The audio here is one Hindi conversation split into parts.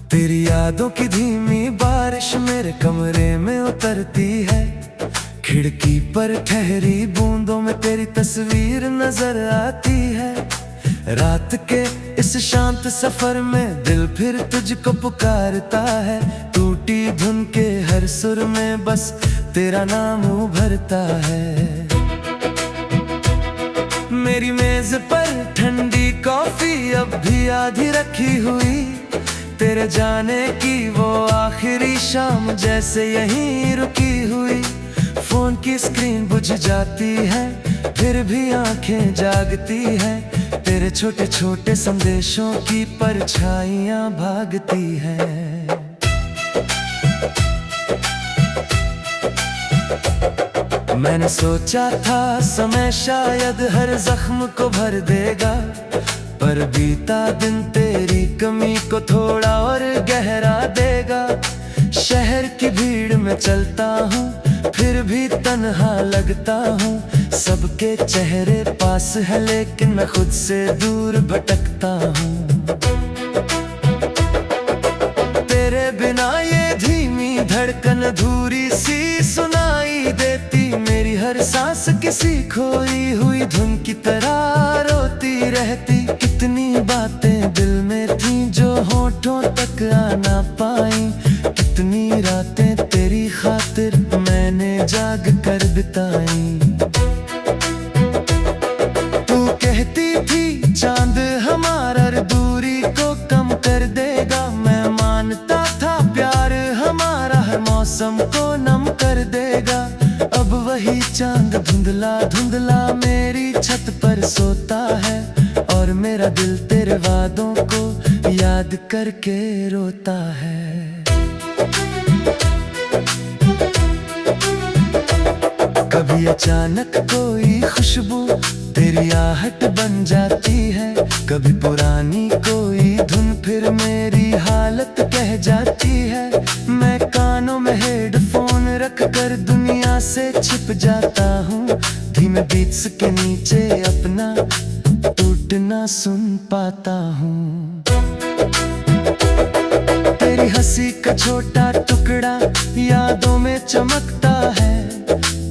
तेरी यादों की धीमी बारिश मेरे कमरे में उतरती है। खिड़की पर ठहरी बूंदों में तेरी तस्वीर नजर आती है। रात के इस शांत सफर में दिल फिर तुझको पुकारता है। टूटी धुन के हर सुर में बस तेरा नाम उभरता है। मेरी मेज पर ठंडी कॉफी अब भी आधी रखी हुई, तेरे जाने की वो आखिरी शाम जैसे यहीं रुकी हुई। फोन की स्क्रीन बुझ जाती है फिर भी आंखें जागती है। तेरे छोटे छोटे संदेशों की परछाइयां भागती हैं। मैंने सोचा था समय शायद हर जख्म को भर देगा, पर बीता दिन तेरी कमी को थोड़ा और गहरा देगा। शहर की भीड़ में चलता हूँ फिर भी तन्हा लगता हूँ। सबके चेहरे पास है लेकिन मैं खुद से दूर भटकता हूँ। तेरे बिना ये धीमी धड़कन अधूरी सी सुनाई देती। मेरी हर सांस किसी खोई हुई धुन की तरह रोती रहती। कितनी बातें दिल में थी जो होठों तक आ ना पाई। कितनी रातें तेरी खातिर मैंने जाग कर बिताई। तू कहती थी चांद हमारा दूरी को कम कर देगा। मैं मानता था प्यार हमारा हर मौसम को नम कर देगा। अब वही चांद धुंधला धुंधला मेरी छत पर सोता है, और मेरा दिल तेरे वादों को याद करके रोता है। कभी अचानक कोई खुशबू तेरी आहट बन जाती है। कभी पुरानी कोई धुन फिर मेरी हालत कह जाती है। मैं कानों में हेडफोन रख कर दुनिया से छिप जाता हूँ। धीमे बीट्स के नीचे अपना टूटना सुन पाता हूँ। तेरी हंसी का छोटा टुकड़ा यादों में चमकता है।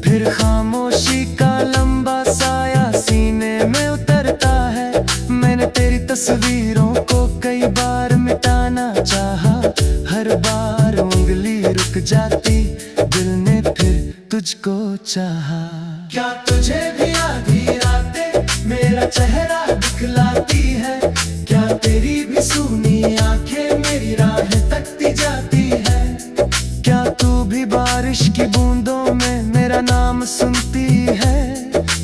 फिर खामोशी का लंबा साया सीने में उतरता है। मैंने तेरी तस्वीरों को कई बार मिटाना चाहा, हर बार उंगली रुक जाती। दिल ने फिर तुझको चाहा। क्या तुझे भी आधी रातें मेरा चेहरा दिखलाती है? क्या तेरी भी सूनी आंखें मेरी राहें तकती जाती है? क्या तू भी बारिश की बूंदों में मेरा नाम सुनती है?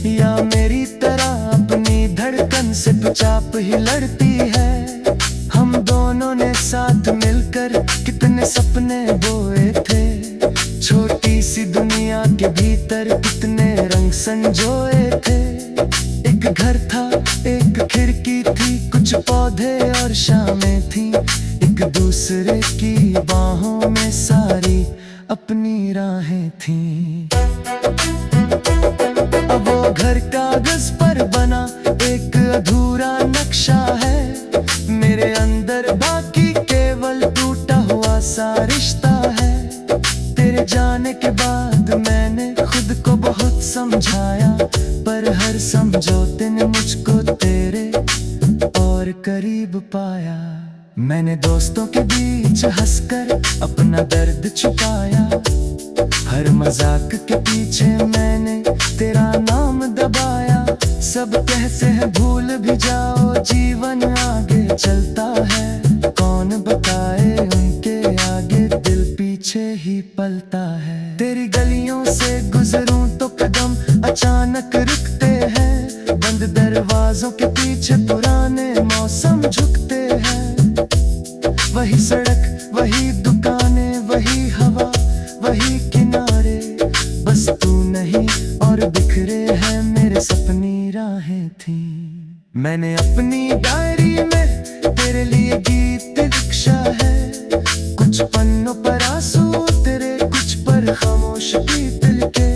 या मेरी तरह अपनी धड़कन से चुपचाप ही लड़ती है? हम दोनों ने साथ मिलकर कितने सपने बोए थे। छोटी सी दुनिया के भीतर कितने रंग संजोए थे। एक घर था, एक खिड़की थी, कुछ पौधे और शामें थी। एक दूसरे की बाहों में सारी अपनी राहें थीं। अब वो घर कागज पर बना एक अधूरा नक्शा है। मेरे अंदर बाकी केवल टूटा हुआ सा रिश्ता है। तेरे जाने के बाद मैंने खुद को बहुत समझाया, पर हर समझौते ने मुझको तेरे और करीब पाया। मैंने दोस्तों के बीच हंसकर अपना दर्द छुपाया। हर मजाक के पीछे मैंने तेरा नाम दबाया। सब कहते हैं भूल भी जाओ जीवन आगे चलता है। कौन बताए उनके आगे दिल पीछे ही पलता है। तेरी गलियों से गुजरूं तो कदम अचानक रुकते हैं। बंद दरवाजों के पीछे पुराने मौसम झुकते हैं। वही सड़क, वही दुकानें, वही हवा, वही किनारे, बस तू नहीं और बिखरे हैं मेरे सपनी राहें थी। मैंने अपनी डायरी में तेरे लिए गीत लिखा है। कुछ पन्नों पर आंसू तेरे, कुछ पर खामोशी लिखे।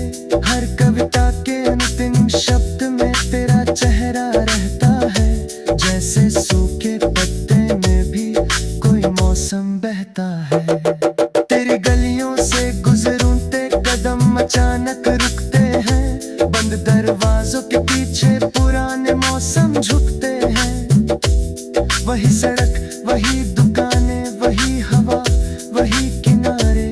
हर कविता के अंतिम शब्द में तेरा चेहरा रहता है। जैसे सूखे पत्ते में भी कोई मौसम बह वही दुकानें, वही हवा, वही किनारे,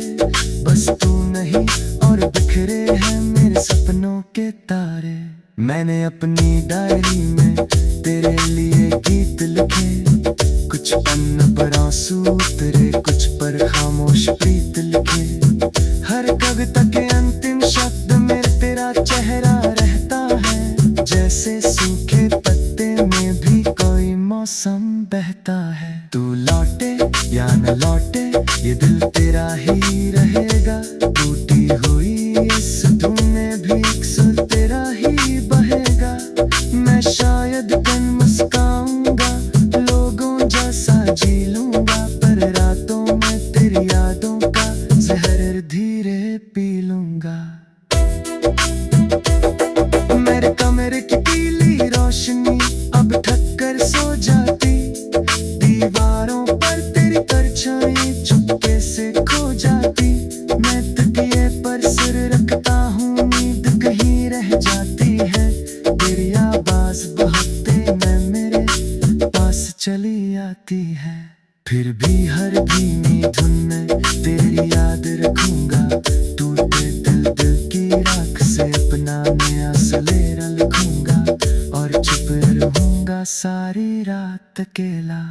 बस तू नहीं और बिखरे हैं मेरे सपनों के तारे। मैंने अपनी डायरी में तेरे लिए गीत लिखे, कुछ पन्नों पर आंसू उतरे, कुछ पर खामोश प्रीत लिखे। हर कविता के अंतिम शब्द में तेरा चेहरा रहता है, जैसे सूखे पत्ते में भी कोई मौसम बहता है। तू लौटे या न लौटे ये दिल तेरा ही रहेगा, टूटी हुई इस धुन में भी एक सुर तेरा ही बहेगा। मैं शायद कल मुस्काऊंगा, लोगों जैसा जी लूंगा, पर रातों में तेरी यादों का जहर धीरे पी लूंगा। मेरे कमरे की पीली रोशनी अब ढककर सो जाती, दीवारों पर तेरी परछाई चुपके से खो जाती। मैं तकिए पर सिर रखता हूँ, नींद कहीं रह जाती है, तेरी आवाज बहकते में मेरे पास चली आती है। फिर भी हर धीमी धुन में तेरी याद रखूंगा, टूटे दिल की राख से अपना नया सलेरा लिखूंगा, और चुप रहूंगा सारी रात अकेला।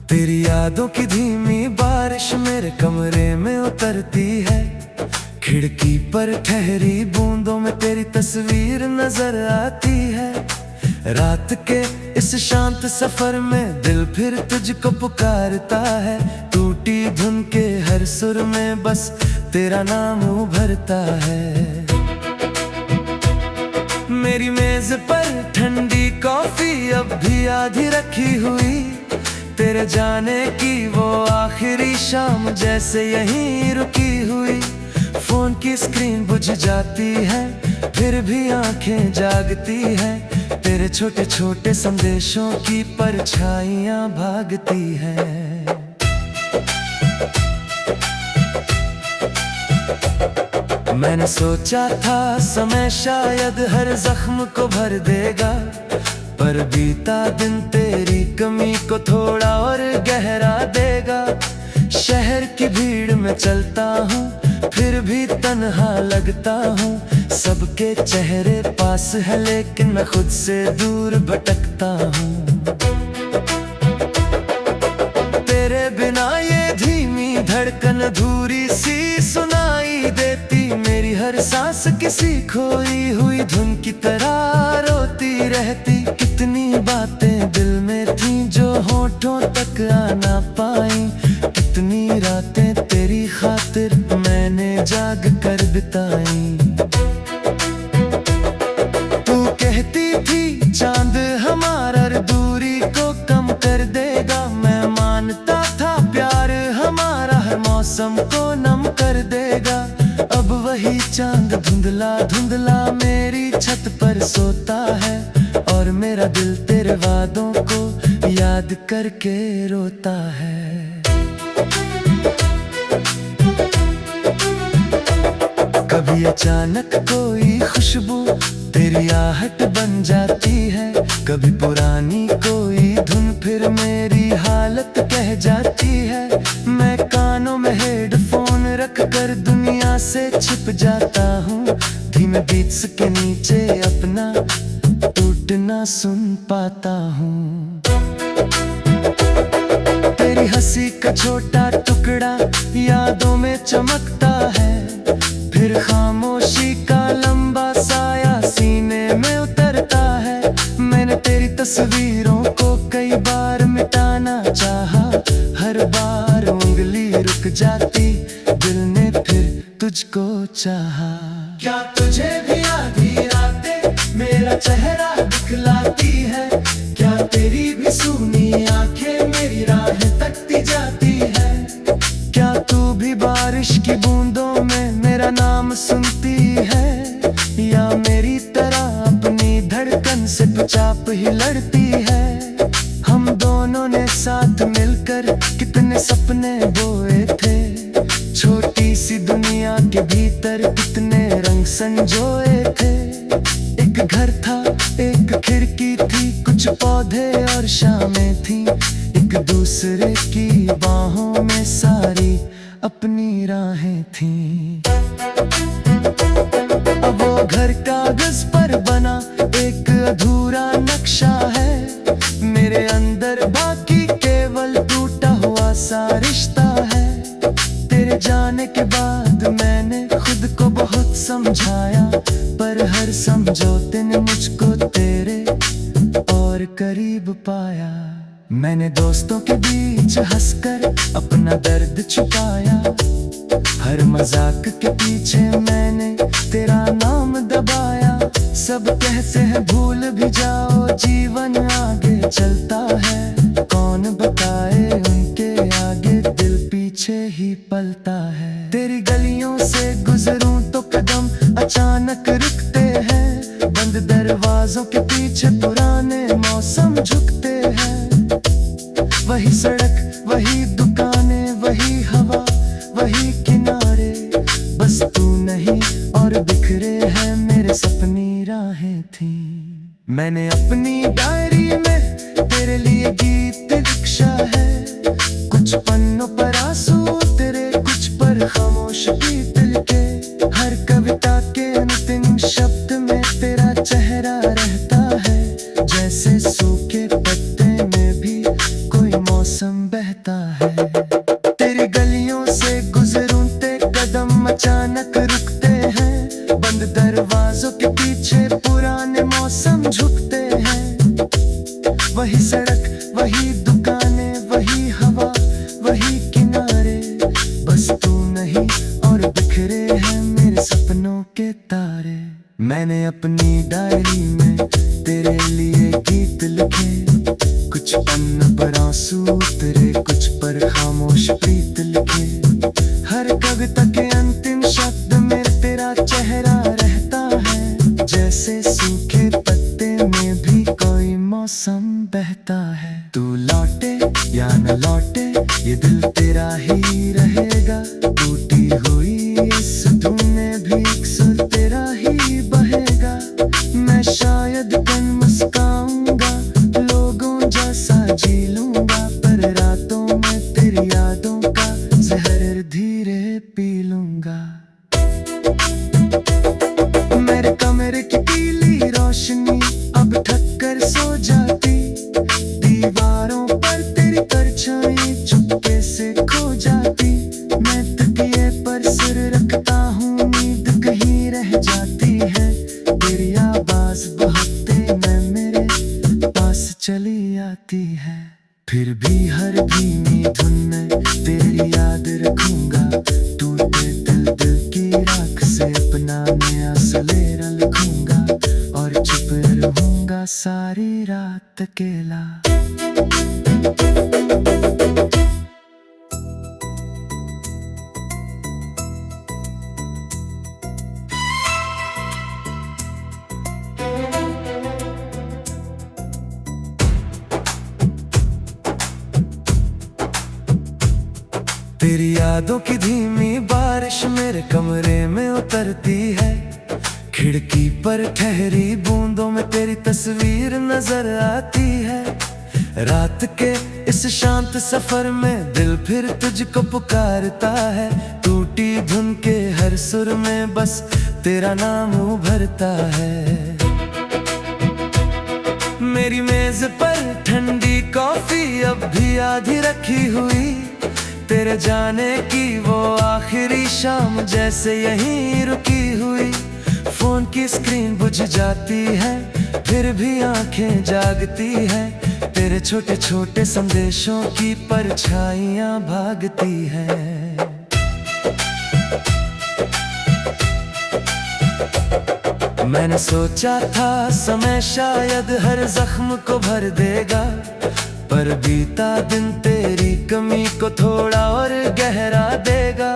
तेरी यादों की धीमी बारिश मेरे कमरे में उतरती है, खिड़की पर ठहरी बूंदों में तेरी तस्वीर नजर आती है। रात के इस शांत सफर में दिल फिर तुझको पुकारता है, टूटी धुन के हर सुर में बस तेरा नाम उभरता है। मेरी मेज पर ठंडी कॉफी अब भी आधी रखी हुई, तेरे जाने की वो आखिरी शाम जैसे यहीं रुकी हुई। फोन की स्क्रीन बुझ जाती है, फिर भी आंखें जागती है, तेरे छोटे छोटे संदेशों की परछाइयां भागती हैं। मैंने सोचा था समय शायद हर जख्म को भर देगा, पर बीता दिन तेरी कमी को थोड़ा और गहरा देगा। शहर की भीड़ में चलता हूँ, फिर भी तन्हा लगता हूँ, सबके चेहरे पास है लेकिन मैं खुद से दूर भटकता हूँ। तेरे बिना ये धीमी धड़कन अधूरी सी सुनाई देती, मेरी हर सांस किसी खोई हुई धुन की तरह रोती रहती। कितनी बातें दिल में थी जो होठों तक आ ना पाई, कितनी रातें तेरी खातिर मैंने जाग कर बिताई। तू कहती थी चांद हमारा दूरी को कम कर देगा, मैं मानता था प्यार हमारा हर मौसम को नम कर देगा। अब वही चांद धुंधला धुंधला मेरी छत पर सोता है, और मेरा दिल तेरे वादों को याद करके रोता है। कभी अचानक कोई खुशबू तेरी आहट बन जाती है, कभी पुरानी कोई धुन फिर मेरी हालत कह जाती है। मैं कानों में हेडफोन रख कर दुनिया से छिप जाता हूँ, धीमे बीट्स के नीचे अपना टूटना सुन पाता हूँ। तेरी हंसी का छोटा टुकड़ा यादों में चमकता है, फिर खामोशी का लंबा साया सीने में उतरता है। मैंने तेरी तस्वीरों को कई बार मिटाना चाहा, हर बार उंगली रुक जाती, दिल ने फिर तुझको चाहा। क्या तुझे भी आधी रातें मेरा चेहरा दिखलाती है, क्या तेरी भी सूनी आंखें मेरी राह तकती जाती है, क्या तू भी बारिश की बूंदों में मेरा नाम सुनती है, या मेरी तरह अपनी धड़कन से बचा सांप ही लड़ती है। हम दोनों ने साथ मिलकर कितने सपने बोए थे। छोटी सी दुनिया के भीतर कितने रंग संजोए थे। एक घर था, एक खिड़की थी, कुछ पौधे और शामें थी। एक दूसरे की बाहों में सारी अपनी राहें थीं। अब वो घर कागज पर बना एक अधूरा नक्शा है। मेरे अंदर बाकी केवल टूटा हुआ सा रिश्ता है। तेरे जाने के बाद मैंने खुद को बहुत समझाया, पर हर समझौते ने मुझको तेरे और करीब पाया। मैंने दोस्तों के बीच हंसकर अपना दर्द छुपाया। हर मजाक के पीछे मैंने तेरा नाम दबाया। सब कहते हैं भूल भी जाओ, जीवन आगे चलता है। कौन बताए उनके आगे दिल पीछे ही पलता है। तेरी गलियों से गुजरूं तो कदम अचानक रुकते हैं। बंद दरवाजों के पीछे पुराने मौसम झुकते हैं। वही सड़क, वही दुकानें, वही हवा, वही किनारे, बस तू नहीं और बिखरे हैं मेरे सपनी राहें थी। मैंने अपनी डायरी में तेरे लिए गीत लिखा है। कुछ पन्नों पर आंसू तेरे, कुछ पर खामोश गीत लिखे। हर कविता के अंतिम शब्द में तेरा चेहरा रहता है। जैसे सूखे पत्ते में भी कोई मौसम बहता है। तेरी गलियों से गुजरूं ते कदम अचानक रुकते हैं। बंद दरवाजों के पीछे पुराने मौसम झुकते हैं। वही सड़क, वही दुकानें, वही हवा, वही किनारे, बस तू नहीं और बिखरे हैं मेरे सपनों के तारे। मैंने अपनी डायरी में तेरे लिए गीत लिखे। कुछ पन्नों पर आंसू उतरे, कुछ पर खामोश प्रीत लिखे। हर कविता के अंतिम शब्द में तेरा चेहरा रहता है। जैसे सूखे पत्ते में भी कोई मौसम बहता है। तू लौटे या न लौटे ये दिल तेरा ही रहेगा। टूटी हुई इस धुन में भी एक सुर तेरा ही बहेगा। मैं शायद कल मुस्काऊंगा, लोगों जैसा जी लूंगा, पर रातों में तेरी यादों का जहर धीरे पी लूंगा। मेरे कमरे की पीली रोशनी अब ढककर सो जाती। दीवारों पर तेरी परछाई चुपके से खो जाती। मैं तकिए पर सिर रखता हूँ, नींद कहीं रह जाती है। तेरी आवाज बहते में मेरे पास चली आती है। फिर भी हर भीनी धुन में तेरी याद रखूंगा। टूटे दिल की राख से अपना नया सलेरा लिखूंगा। और चुप रहूंगा सारी रात अकेला। तेरी यादों की धीमी बारिश मेरे कमरे में उतरती है। खिड़की पर ठहरी बूंदों में तेरी तस्वीर नजर आती है। रात के इस शांत सफर में दिल फिर तुझको पुकारता है। टूटी धुन के हर सुर में बस तेरा नाम उभरता है। मेरी मेज पर ठंडी कॉफी अब भी आधी रखी हुई। तेरे जाने की वो आखिरी शाम जैसे यहीं रुकी हुई। फोन की स्क्रीन बुझ जाती है, फिर भी आंखें जागती है। तेरे छोटे छोटे संदेशों की परछाइयां भागती हैं। मैंने सोचा था समय शायद हर जख्म को भर देगा, पर बीता दिन तेरी कमी को थोड़ा और गहरा देगा।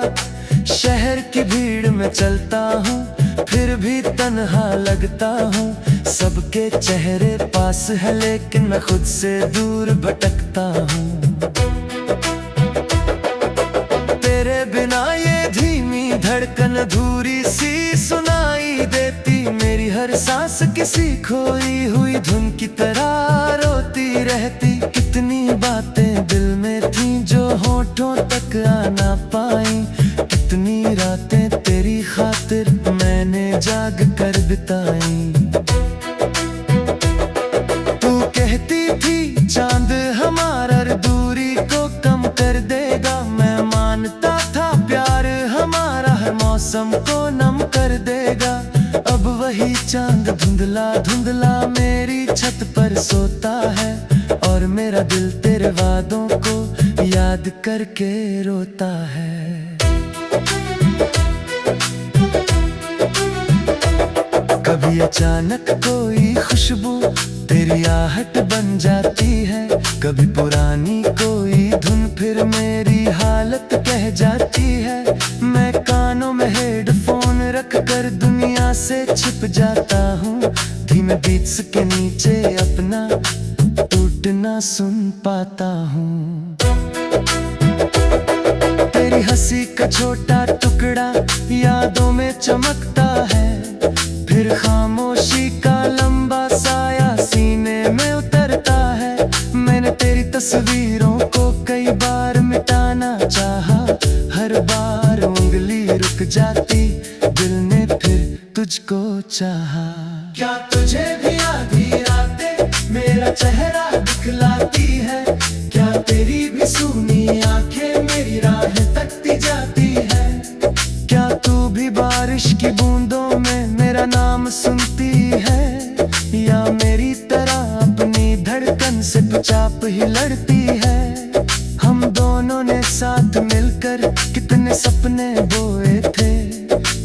शहर की भीड़ में चलता हूँ, फिर भी तन्हा लगता हूँ। सबके चेहरे पास है लेकिन मैं खुद से दूर भटकता हूँ। तेरे बिना ये धीमी धड़कन अधूरी सी सुनाई देती, मेरी हर सांस किसी खोई हुई धुन की तरह रोती रहती। कितनी बातें दिल में थी जो होठों तक आ ना पाई, कितनी रातें तेरी खातिर मैंने जाग कर बिताई। तू कहती थी चांद हमारा दूरी को कम कर देगा, मैं मानता था प्यार हमारा हर मौसम को नम कर देगा। अब वही चांद धुंधला धुंधला मेरी छत पर सोता है, और मेरा दिल तेरे वादों को याद करके रोता है। कभी अचानक कोई खुशबू तेरी आहट बन जाती है, कभी पुरानी कोई धुन फिर मेरी हालत कह जाती है। मैं कानों में हेडफोन रख कर दुनिया से छिप जाता हूँ, धीमे बीट्स के नीचे अपना टूटना सुन पाता हूँ। तेरी हंसी का छोटा टुकड़ा यादों में चमकता है, फिर खामोशी का लंबा साया सीने में उतरता है। मैंने तेरी तस्वीरों को कई बार मिटाना चाहा, हर बार उंगली रुक जाती, दिल ने फिर तुझको चाहा। क्या तुझे भी आधी रातें मेरा चेहरा दिखलाती है, क्या तेरी भी सूनी आंखें मेरी राह तकती जाती है, क्या तू भी बारिश की बूंदों में मेरा नाम सुनती है, या मेरी तरह अपनी धड़कन से चुपचाप ही लड़ती है। हम दोनों ने साथ मिलकर कितने सपने बोए थे,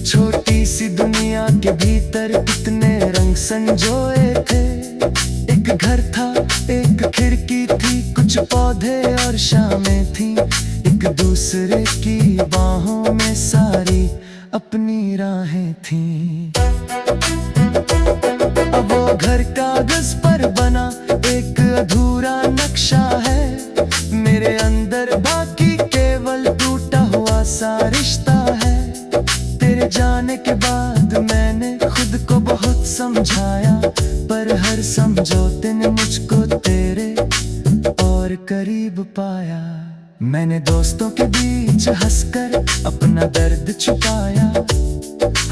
छोटी सी दुनिया के भीतर कितने रंग संजोए थे। एक घर था, एक खिड़की थी, कुछ पौधे और शामें थी, एक दूसरे की बाहों में सारी अपनी राहें थीं। अब वो घर कागज पर बना एक अधूरा नक्शा है, मेरे अंदर बाकी केवल टूटा हुआ सा रिश्ता है। तेरे जाने के बाद मैंने खुद को बहुत समझाया, पर हर समझौते ने मुझको तेरे और करीब पाया। मैंने दोस्तों के बीच हंसकर अपना दर्द छुपाया,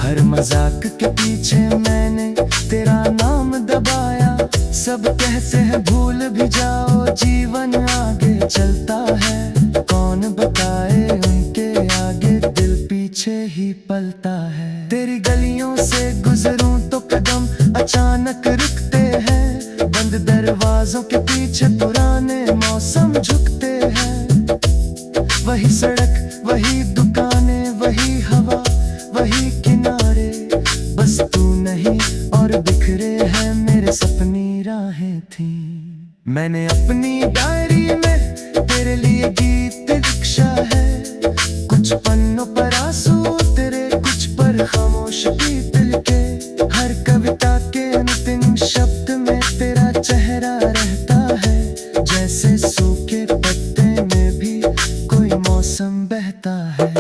हर मजाक के पीछे मैंने तेरा नाम दबाया। सब कहते हैं भूल भी जाओ जीवन आगे चलता है, कौन बताए उनके आगे दिल पीछे ही पलता है। तेरी गलियों से गुजरूं तो कदम अचानक रुकते हैं, बंद दरवाजों के पीछे पुराने मौसम झुकते हैं। वही सड़क, वही दुकानें, वही हवा, वही किनारे, बस तू नहीं और बिखरे हैं मेरे सपनी राहें थी। मैंने अपनी डायरी में तेरे लिए गीत लिखा है, कुछ पन्नों पर आंसू तेरे, कुछ पर खामोश गीत लिखे। हर कविता के अंतिम शब्द में तेरा चेहरा रहता है, जैसे सूखे पत्ते में भी कोई मौसम बहता है।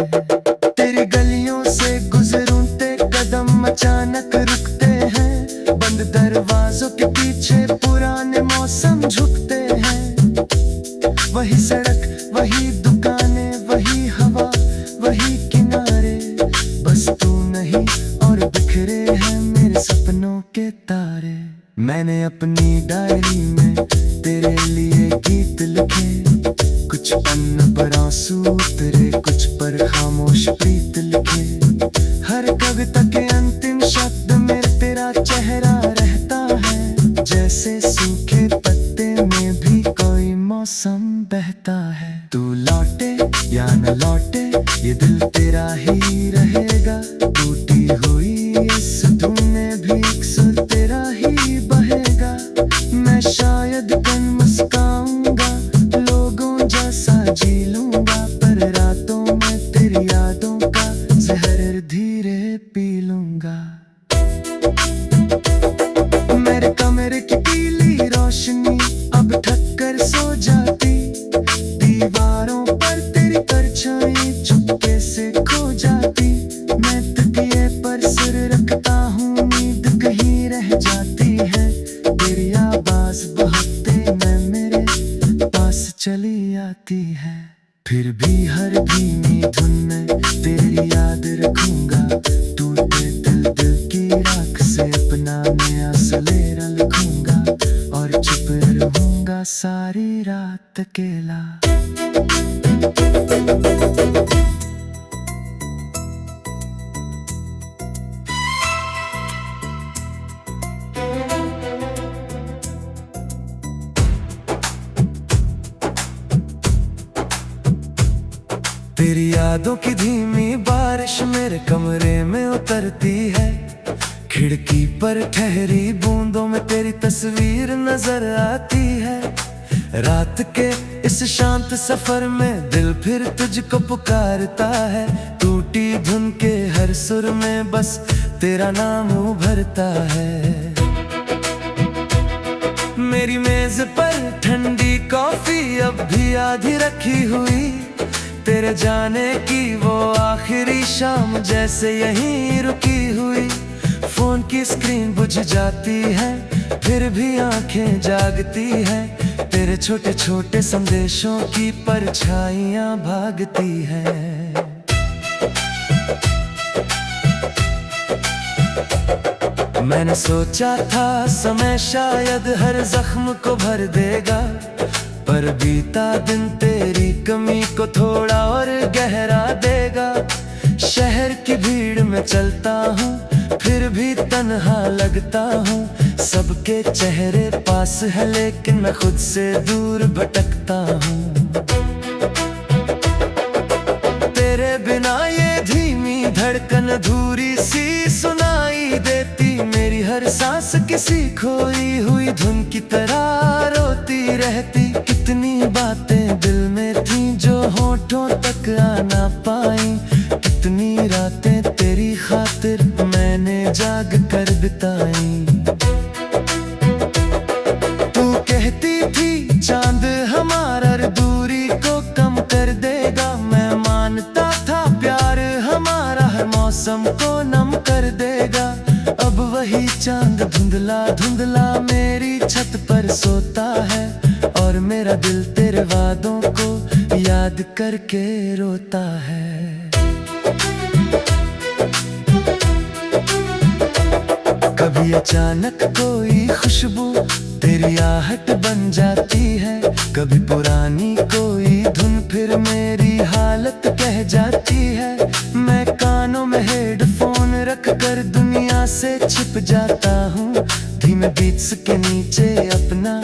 तेरी गलियों से गुजरूं ते कदम अचानक रुकते हैं, बंद दरवाजों के पीछे पुराने मौसम झुकते हैं। वही सड़क, वही दुकानें, वही हवा, वही किनारे, बस तू नहीं और बिखरे हैं मेरे सपनों के तारे। मैंने अपनी डायरी में तेरे लिए गीत लिखे, कुछ पन्नों पर आंसू उतरे, कुछ पर खामोश प्रीत लिखे। हर कविता के अंतिम शब्द में तेरा चेहरा रहता है, जैसे सूखे पत्ते में भी कोई मौसम बहता है। तू लौटे या न लौटे ये दिल तेरा ही रहेगा, टूटी हुई इस धुन में भी एक सुर तेरा ही बहेगा। मैं शायद कल मुस्काऊंगा, लोगों जैसा जी लूंगा, पर रातों में तेरी यादों का जहर धीरे पी लूंगा। आती है। फिर भी हर धीमी धुन में तेरी याद रखूंगा, टूटे दिल की राख से अपना नया सलेरा लिखूंगा, और चुप रहूंगा सारी रात अकेला। तेरी यादों की धीमी बारिश मेरे कमरे में उतरती है, खिड़की पर ठहरी बूंदों में तेरी तस्वीर नजर आती है। रात के इस शांत सफर में दिल फिर तुझको पुकारता है, टूटी धुन के हर सुर में बस तेरा नाम उभरता है। मेरी मेज पर ठंडी कॉफी अब भी आधी रखी हुई, तेरे जाने की वो आखिरी शाम जैसे यहीं रुकी हुई। फोन की स्क्रीन बुझ जाती है, फिर भी आंखें जागती है, तेरे छोटे छोटे संदेशों की परछाइयां भागती हैं। मैंने सोचा था समय शायद हर जख्म को भर देगा, पर बीता दिन तेरी कमी को थोड़ा और गहरा देगा। शहर की भीड़ में चलता हूँ फिर भी तन्हा लगता हूँ, सबके चेहरे पास है लेकिन मैं खुद से दूर भटकता हूँ। तेरे बिना ये धीमी धड़कन अधूरी सी सुनाई देती, मेरी हर सांस किसी खोई हुई धुन की तरह रोती रहती। कितनी बातें दिल में थीं जो होठों तक आ ना पाई, कितनी रातें तेरी खातिर मैंने जाग कर बिताई। तू कहती थी चांद हमारा दूरी को कम कर देगा, मैं मानता था प्यार हमारा हर मौसम को नम कर देगा। अब वही चांद धुंधला धुंधला मेरी छत पर सोता है, और मेरा दिल तेरे वादों को याद करके रोता है। कभी अचानक कोई खुशबू तेरी आहट बन जाती है, कभी पुरानी कोई धुन फिर मेरी हालत कह जाती है। मैं कानों में हेडफोन रख कर दुनिया से छिप जाता हूँ, धीमे बीट्स के नीचे अपना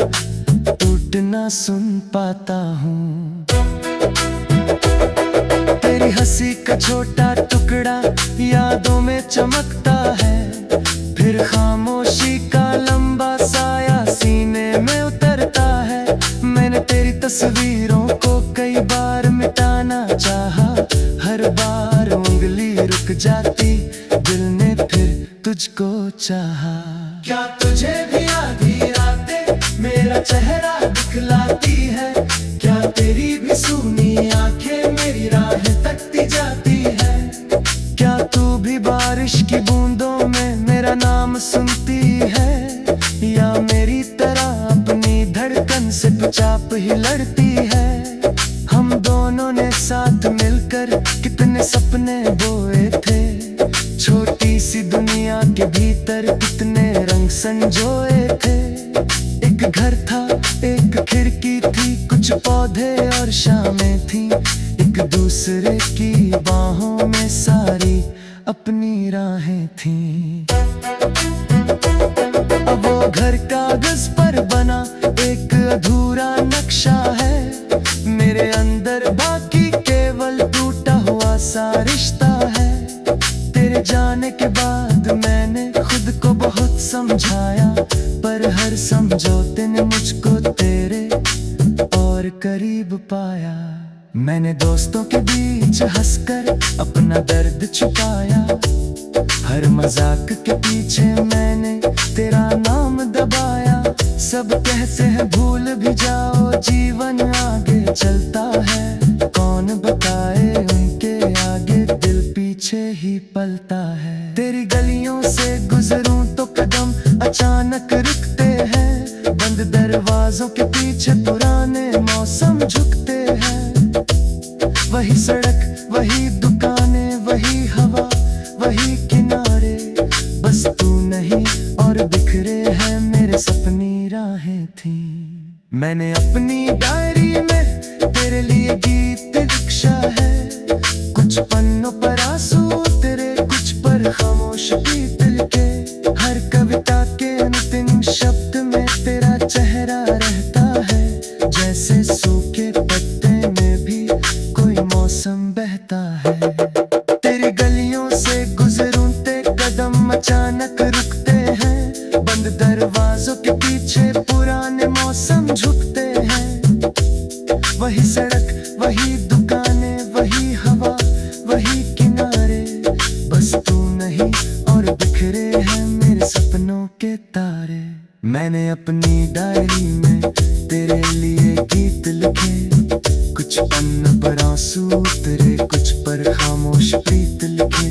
टूटना सुन पाता हूँ। तेरी हंसी का छोटा टुकड़ा यादों में चमकता है, फिर खामोशी का लंबा साया सीने में उतरता है। मैंने तेरी तस्वीरों को कई बार मिटाना चाहा, हर बार उंगली रुक जाती, दिल ने फिर तुझको चाहा। क्या तुझे भी आधी रातें मेरा चेहरा दिखलाती है, क्या तेरी भी सूनी आंखें मेरी राह तकती जाती है, क्या तू भी बारिश की बूंदों में मेरा नाम सुनती है, या मेरी तरह अपनी धड़कन से चुपचाप ही लड़ती है। हम दोनों ने साथ मिलकर कितने सपने बोए थे, छोटी सी दुनिया के भीतर कितने रंग संजोए थे। एक घर था, एक खिड़की थी, कुछ पौधे और शामें थी, एक दूसरे की बाहों में सारी अपनी राहें थीं। अब वो घर कागज पर बना एक अधूरा नक्शा है, मेरे अंदर बाकी केवल टूटा हुआ सा रिश्ता है। तेरे जाने के बाद मैंने खुद को बहुत समझाया, पर हर समझौते ने मुझको तेरे और करीब पाया। मैंने दोस्तों के बीच हंसकर अपना दर्द छुपाया, हर मजाक के पीछे मैंने तेरा नाम दबाया। सब कहते हैं भूल भी जाओ जीवन आगे चलता है, कौन बताए उनके आगे दिल पीछे ही पलता है। तेरी गलियों से गुजरूं तो कदम अचानक रुकते हैं, बंद दरवाजों के पीछे पुराने मौसम झुकते हैं। वही सड़क, वही दुकानें, वही हवा, वही किनारे, बस तू नहीं और बिखरे हैं मेरे सपनी राहें थी। मैंने अपनी डायरी में तेरे लिए गीत लिखा है, कुछ पन्नों पर आंसू तेरे, कुछ पर खामोश गीत लिखे। हर कविता के अंतिम शब्द में तेरा चेहरा रहता है, जैसे सूखे पत्ते में भी कोई मौसम बहता है। तेरी गलियों से गुजरूं ते कदम अचानक रुकते हैं, बंद दरवाजों के पीछे पुराने मौसम झुकते हैं। वही सड़क, वही दुकानें, वही हवा, वही किनारे, बस तू नहीं और बिखरे हैं मेरे सपनों के तारे। मैंने अपनी डायरी में तेरे लिए गीत लिखे, कुछ पन्नों पर आंसू उतरे, कुछ पर खामोश प्रीत लिखे।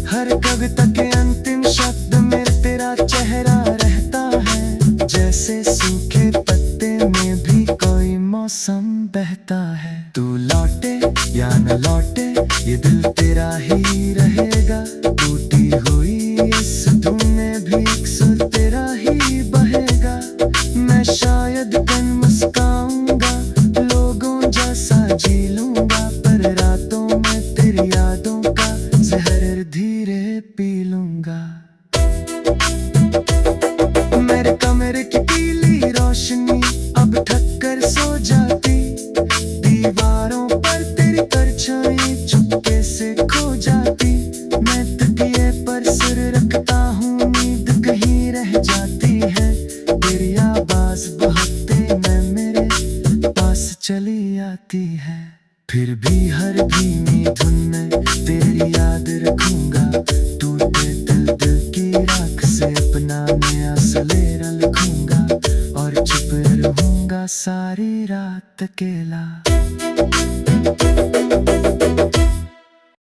हर कविता के अंतिम शब्द में तेरा चेहरा रहता है, जैसे सूखे पत्ते में भी कोई मौसम बहता है। तू लौटे या न लौटे ये दिल तेरा ही रहेगा, टूटी हुई इस धुन में भी एक सुर तेरा ही बहेगा। मैं शायद कल मुस्काऊंगा, लोगों जैसा जी लूंगा, पर रातों में तेरी यादों का जहर धीरे पी लूंगा। मेरे कमरे की पीली रोशनी अब थक कर सो जाती, दीवारों पर तेरी परछाई चुपके से खो जाती। मैं तकिए पर सिर रखता हूँ, नींद कहीं रह जाती है, तेरी आवाज बहकते में मेरे पास चली आती है। फिर भी हर भीनी धुन में तेरी याद रखूंगा, टूटे दिल की राख से अपना नया सलेरा लिखूंगा, और चुप रहूंगा सारी रात अकेला।